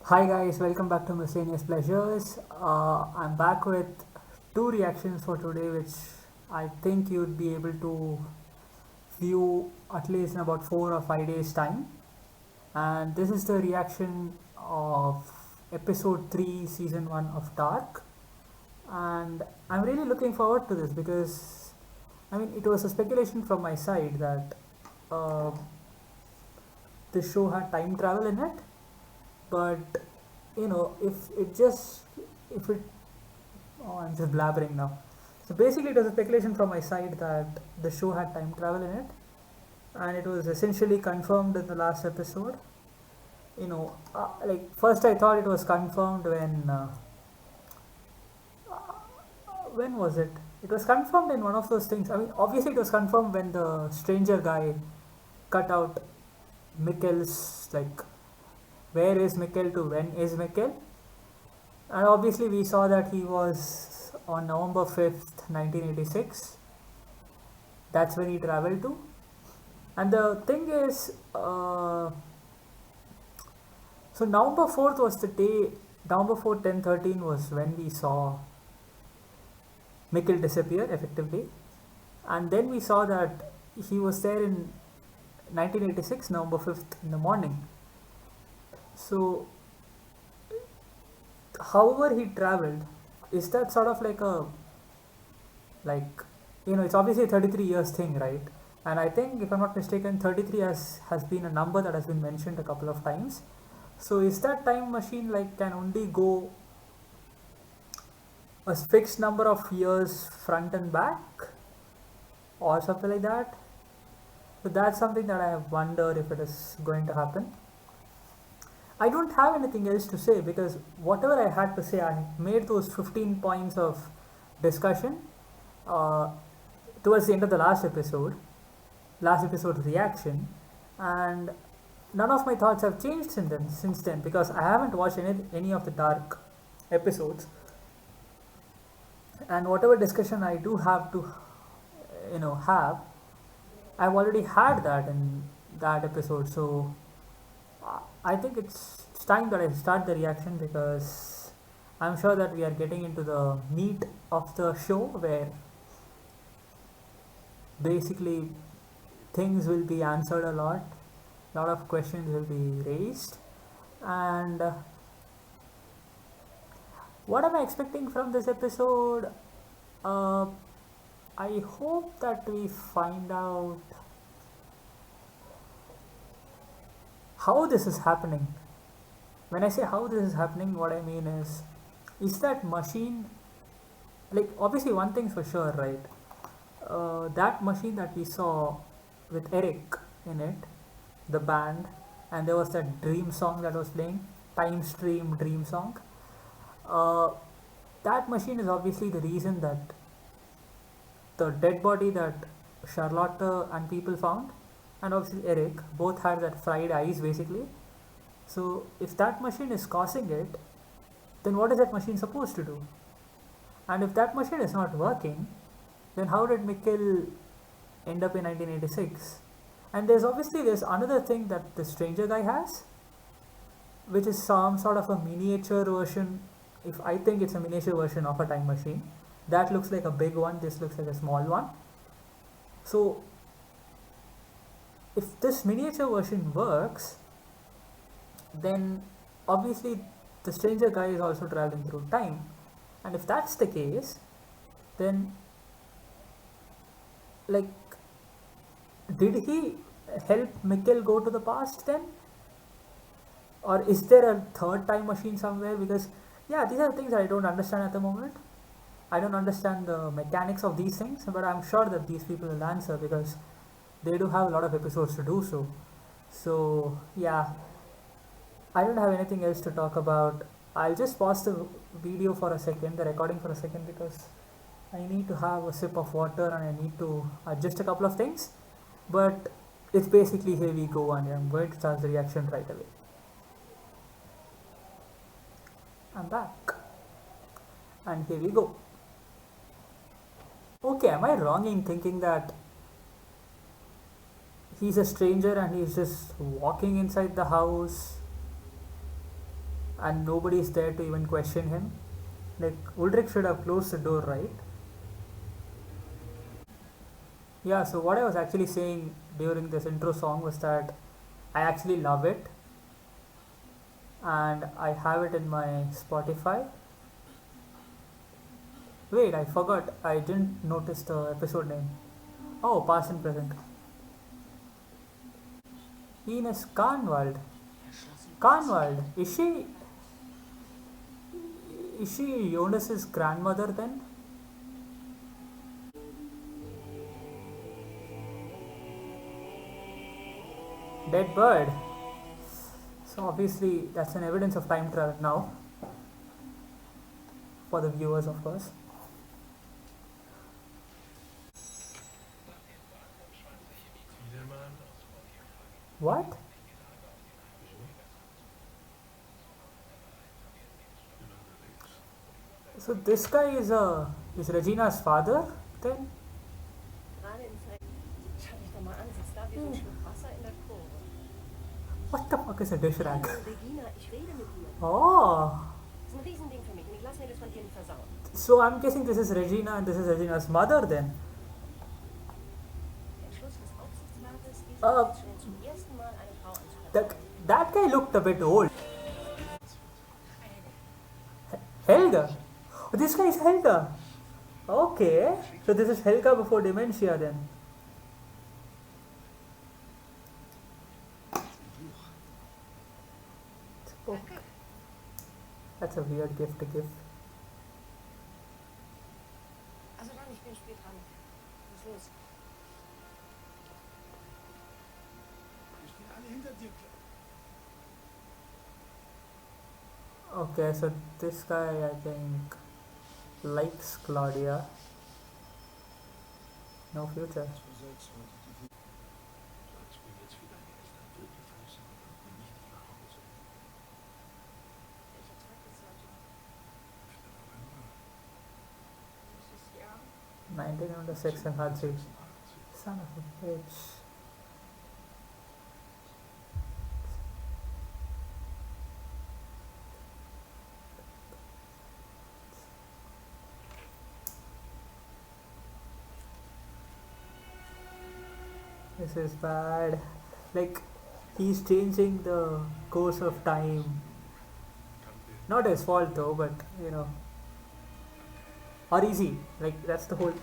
Hi guys, welcome back to Miscellaneous Pleasures. I'm back with two reactions for today, which I think you'd be able to view at least in about 4 or 5 days' time. And this is the reaction of episode 3, season 1 of Dark. And I'm really looking forward to this because, it was a speculation from my side that uh, this show had time travel in it, but if it oh, I'm just blabbering now. So basically it was a speculation from my side that the show had time travel in it, and it was essentially confirmed in the last episode. Like first I thought it was confirmed when was it? It was confirmed in one of those things. Obviously it was confirmed when the stranger guy cut out Mikkel's, like, where is Mikkel to when is Mikkel. And obviously, we saw that he was on November 5th, 1986. That's when he traveled to. And the thing is, so November 4th was the day, November 4th, 10:13 was when we saw Mikkel disappear effectively. And then we saw that he was there in 1986, November 5th in the morning. So however he traveled, is that sort of like it's obviously a 33 years thing, right? And I think, if I'm not mistaken, 33 has been a number that has been mentioned a couple of times. So is that time machine like can only go a fixed number of years front and back or something like that? So that's something that I have wondered if it is going to happen. I don't have anything else to say because whatever I had to say, I made those 15 points of discussion uh, towards the end of the last episode reaction, and none of my thoughts have changed since then because I haven't watched any of the Dark episodes, and whatever discussion I do have to have, I've already had that in that episode. So I think it's time that I start the reaction because I'm sure that we are getting into the meat of the show where basically things will be answered a lot of questions will be raised, and what am I expecting from this episode? Uh, I hope that we find out how this is happening. When I say how this is happening, what I mean is that machine, like, obviously one thing's for sure, right? That machine that we saw with Eric in it, the band, and there was that dream song that was playing, Time Stream Dream Song. Uh, that machine is obviously the reason that the dead body that Charlotte and people found, and obviously Eric, both had that fried eyes basically. So if that machine is causing it, then what is that machine supposed to do? And if that machine is not working, then how did Mikkel end up in 1986? And there's another thing that the stranger guy has, which is some sort of a miniature version. If I think it's a miniature version of a time machine, that looks like a big one. This looks like a small one. So if this miniature version works, then obviously the stranger guy is also traveling through time. And if that's the case, then, like, did he help Mikkel go to the past then? Or is there a third time machine somewhere? Because, yeah, these are things that I don't understand at the moment. I don't understand the mechanics of these things, but I'm sure that these people will answer because they do have a lot of episodes to do so. So, yeah, I don't have anything else to talk about. I'll just pause the video for a second, the recording for a second, because I need to have a sip of water and I need to adjust a couple of things. But it's basically here we go, and I'm going to start the reaction right away. I'm back, and here we go. Okay, am I wrong in thinking that he's a stranger and he's just walking inside the house and nobody's there to even question him. Like, Ulrich should have closed the door, right? Yeah, so what I was actually saying during this intro song was that I actually love it, and I have it in my Spotify. Wait, I forgot. I didn't notice the episode name. Oh, past and present. Ines Kahnwald. Kahnwald. Is she Jonas's grandmother then? Dead bird. So obviously that's an evidence of time travel now for the viewers, of course. What? So this guy is Regina's father then? What the fuck is a dish rag? Oh, so I'm guessing this is Regina and this is Regina's mother then. Uh, that that guy looked a bit old. Helga. Oh, this guy is Helga. Okay, so this is Helga before dementia then. Oh, that's a weird gift to give. Okay, so this guy I think likes Claudia. No future. Yeah. 1906 and had 3. Son of a bitch. This is bad. Like, he's changing the course of time. Not his fault though, but you know. Or easy. Like, that's the whole.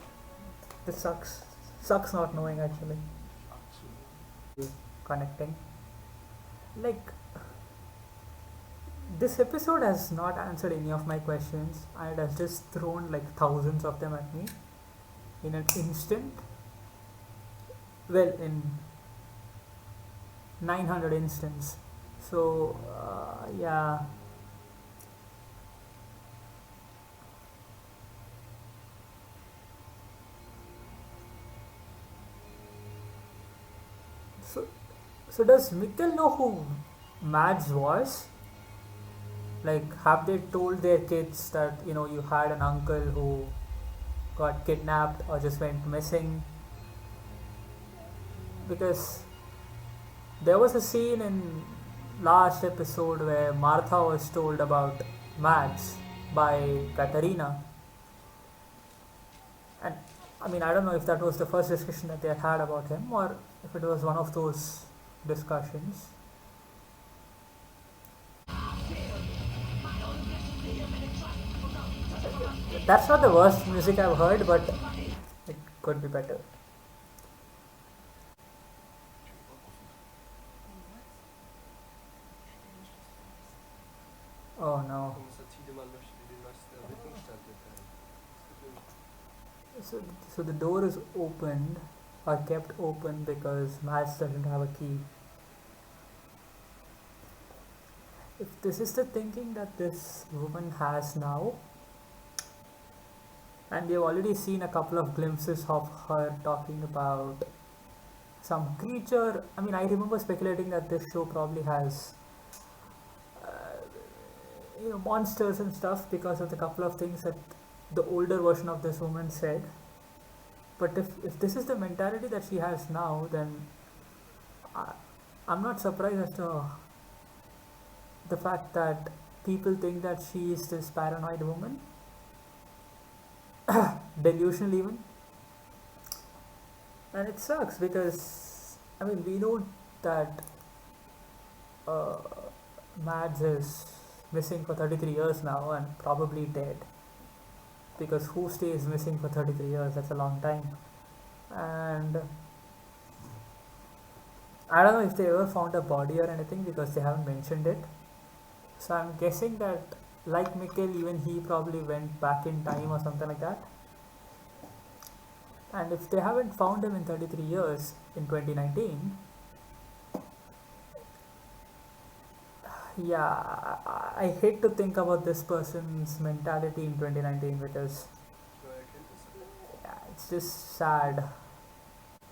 This sucks. Sucks not knowing actually. Connecting. Like, this episode has not answered any of my questions, and it has just thrown like thousands of them at me in an instant. Well, in 900 instants. So, yeah. So, so does Mikkel know who Mads was? Like, have they told their kids that, you know, you had an uncle who got kidnapped or just went missing? Because there was a scene in last episode where Martha was told about Mads by Katarina. And I mean, I don't know if that was the first discussion that they had about him or if it was one of those discussions. That's not the worst music I've heard, but it could be better. Oh no. So, so the door is opened or kept open because Mads doesn't have a key. If this is the thinking that this woman has now, and we've already seen a couple of glimpses of her talking about some creature. I mean, I remember speculating that this show probably has monsters and stuff because of the couple of things that the older version of this woman said. But if this is the mentality that she has now, then I'm not surprised as to the fact that people think that she is this paranoid woman, delusional even, and it sucks because I mean we know that uh, Mads is missing for 33 years now and probably dead, because who stays missing for 33 years? That's a long time. And I don't know if they ever found a body or anything because they haven't mentioned it. So I'm guessing that, like Mikkel, even he probably went back in time or something like that. And if they haven't found him in 33 years in 2019, yeah, I hate to think about this person's mentality in 2019 because yeah, it's just sad.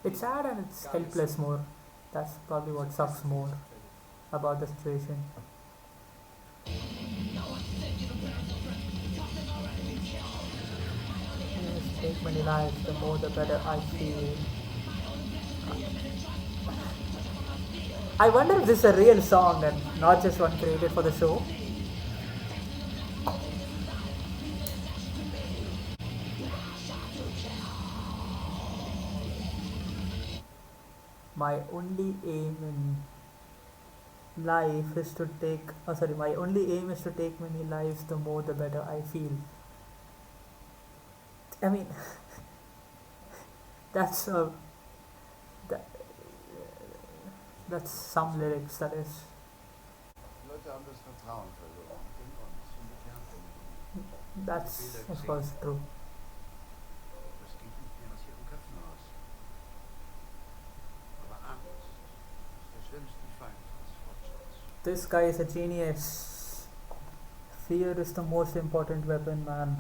It's sad and it's helpless more. That's probably what sucks more about the situation. Yes, take many lives, the more the better I feel. I wonder if this is a real song and not just one created for the show. My only aim in life is to take, oh sorry, my only aim is to take many lives, the more the better I feel. I mean, that's that, that's some lyrics, that is. That's of course true. This guy is a genius. Fear is the most important weapon, man.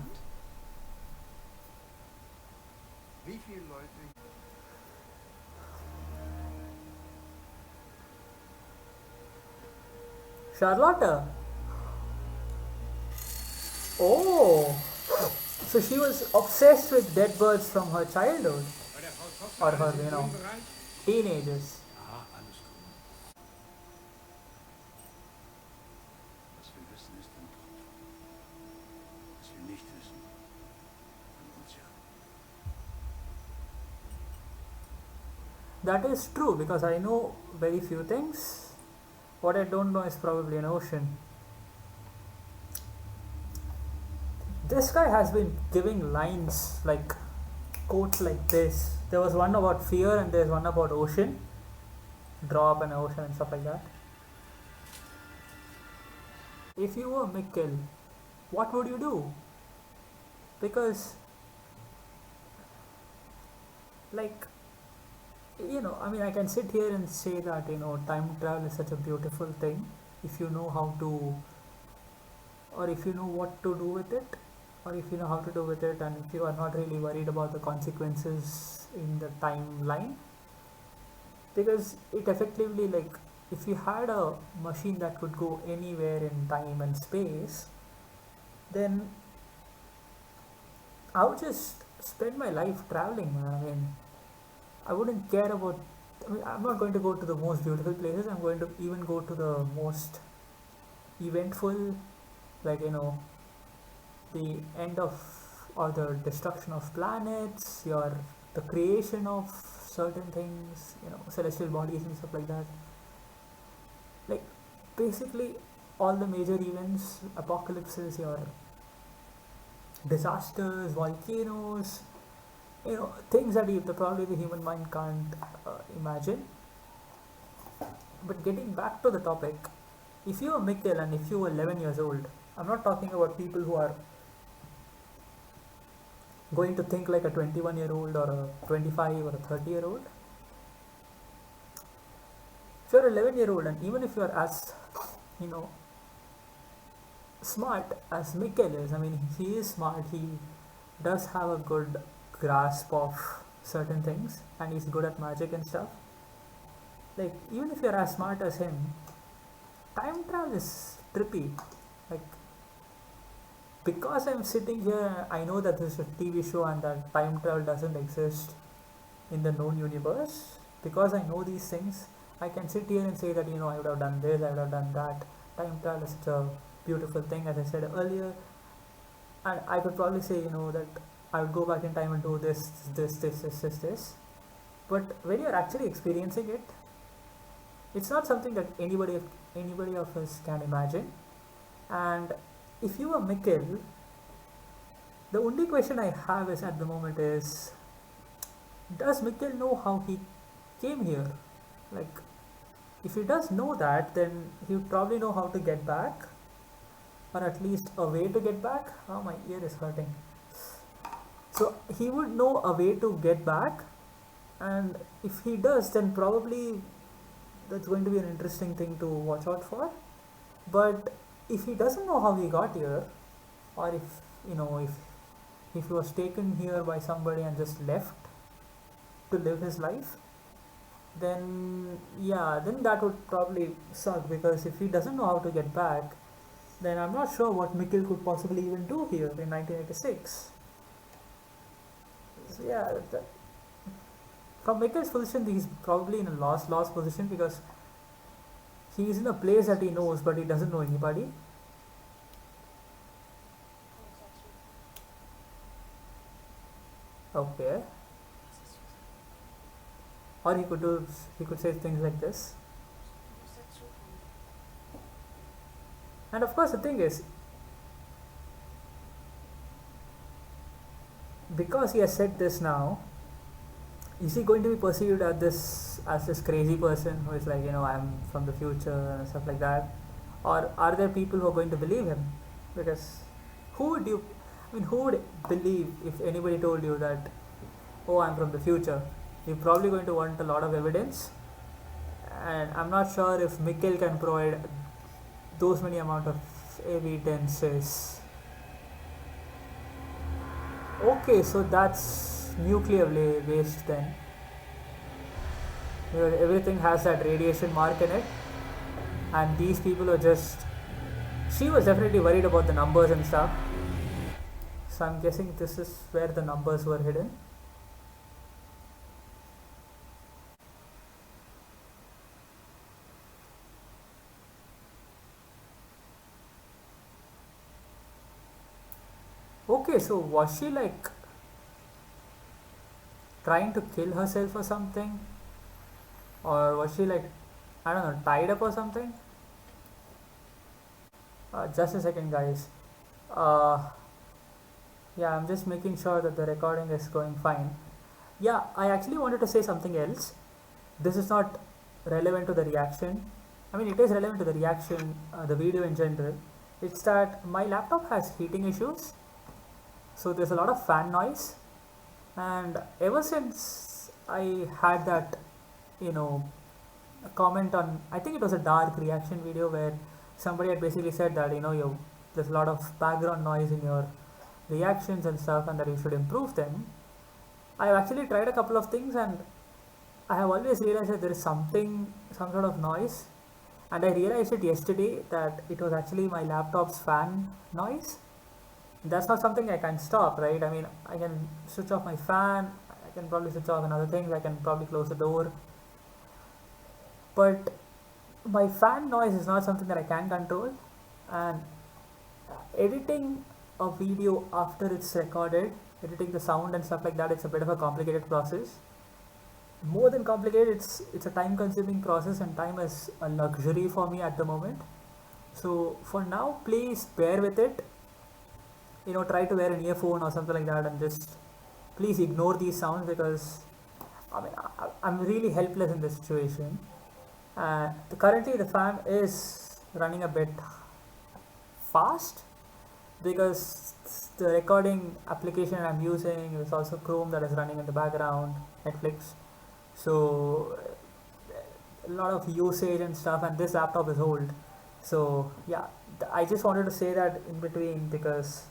Charlotte. Oh, so she was obsessed with dead birds from her childhood, or her, teenagers. That is true because I know very few things. What I don't know is probably an ocean. This guy has been giving lines like quotes like this. There was one about fear and there's one about ocean, drop and ocean and stuff like that. If you were Mikkel, what would you do? Because, like, I mean, I can sit here and say that, time travel is such a beautiful thing if you know how to, or if you know what to do with it, or if you know how to do with it, and if you are not really worried about the consequences in the timeline. Because it effectively, like, if you had a machine that could go anywhere in time and space, then I would just spend my life traveling, man. I mean, I wouldn't care about. I mean, I'm not going to go to the most beautiful places. I'm going to even go to the most eventful, like the end of or the destruction of planets, the creation of certain things, celestial bodies and stuff like that. Like basically all the major events, apocalypses, your disasters, volcanoes, things that probably the human mind can't imagine. But getting back to the topic, if you were Mikkel and if you were 11 years old, I'm not talking about people who are going to think like a 21-year-old or a 25 or a 30-year-old. If you're 11-year-old and even if you're as, smart as Mikkel is, I mean, he is smart, he does have a good grasp of certain things and he's good at magic and stuff. Like, even if you're as smart as him, time travel is trippy. Like, because I'm sitting here, I know that this is a TV show and that time travel doesn't exist in the known universe. Because I know these things, I can sit here and say that, I would have done this, I would have done that. Time travel is such a beautiful thing, as I said earlier. And I could probably say, that I would go back in time and do this. But when you're actually experiencing it, it's not something that anybody of us can imagine. And if you were Mikkel, the only question I have is at the moment is, does Mikkel know how he came here? Like, if he does know that, then he would probably know how to get back, or at least a way to get back. Oh, my ear is hurting. So he would know a way to get back, and if he does, then probably that's going to be an interesting thing to watch out for. But if he doesn't know how he got here, or if he was taken here by somebody and just left to live his life, then then that would probably suck, because if he doesn't know how to get back, then I'm not sure what Mikkel could possibly even do here in 1986. So from Mikkel's position, he's probably in a lost position, because he's in a place that he knows, but he doesn't know anybody. Okay. Or he could say things like this. And of course, the thing is, because he has said this now, is he going to be perceived as this crazy person who is like, I'm from the future and stuff like that? Or are there people who are going to believe him? Because who would believe if anybody told you that, oh, I'm from the future? You're probably going to want a lot of evidence, and I'm not sure if Mikkel can provide those many amount of evidences. Okay, so that's nuclear waste then. Everything has that radiation mark in it, and these people are just. She was definitely worried about the numbers and stuff, so I'm guessing this is where the numbers were hidden. Okay, so was she like trying to kill herself or something? Or was she like, I don't know, tied up or something? Just a second, guys. I'm just making sure that the recording is going fine. I actually wanted to say something else. This is not relevant to the reaction. I mean, it is relevant to the reaction, the video in general. It's that my laptop has heating issues. So there's a lot of fan noise, and ever since I had that, comment on, I think it was a dark reaction video where somebody had basically said that, there's a lot of background noise in your reactions and stuff, and that you should improve them. I've actually tried a couple of things, and I have always realized that there is some sort of noise, and I realized it yesterday that it was actually my laptop's fan noise. That's not something I can stop, right? I mean, I can switch off my fan, I can probably switch off another thing, I can probably close the door, but my fan noise is not something that I can control. And editing a video after it's recorded, editing the sound and stuff like that, it's a bit of a complicated process. More than complicated, it's a time consuming process, and time is a luxury for me at the moment. So for now, please bear with it. Try to wear an earphone or something like that, and just please ignore these sounds, because I'm really helpless in this situation. Currently the fan is running a bit fast, because the recording application I'm using is also Chrome that is running in the background, Netflix. So a lot of usage and stuff, and this laptop is old. So I just wanted to say that in between, because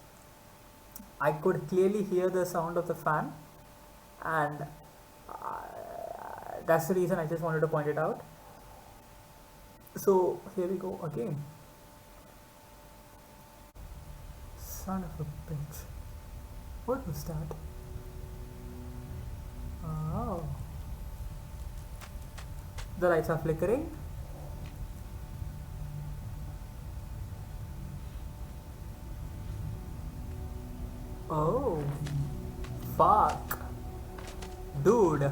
I could clearly hear the sound of the fan, and that's the reason I just wanted to point it out. So here we go again. Son of a bitch. What was that? Oh. The lights are flickering. Oh, fuck. Dude,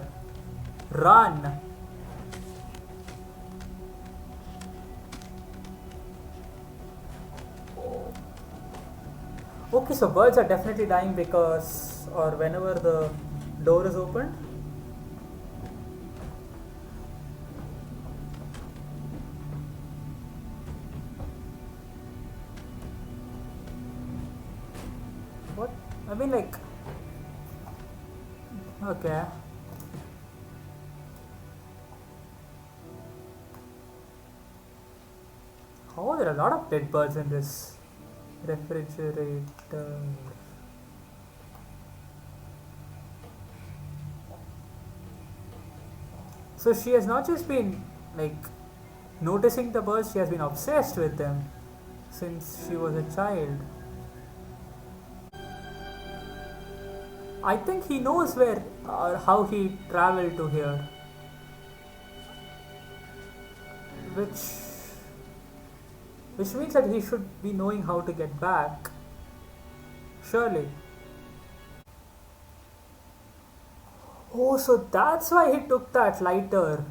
run. Okay, so birds are definitely dying because, or whenever the door is opened. What? I mean, like, okay. Oh, there are a lot of dead birds in this refrigerator. So she has not just been like noticing the birds, she has been obsessed with them since she was a child. I think he knows where or how he traveled to here, which means that he should be knowing how to get back. Surely. Oh, so that's why he took that lighter.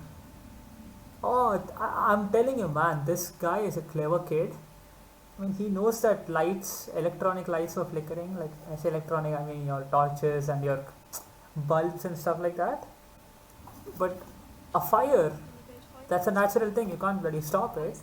Oh, I'm telling you, man, this guy is a clever kid. I mean, he knows that lights, electronic lights are flickering. Like, I say electronic, I mean your torches and your bulbs and stuff like that. But a fire, that's a natural thing. You can't really stop it.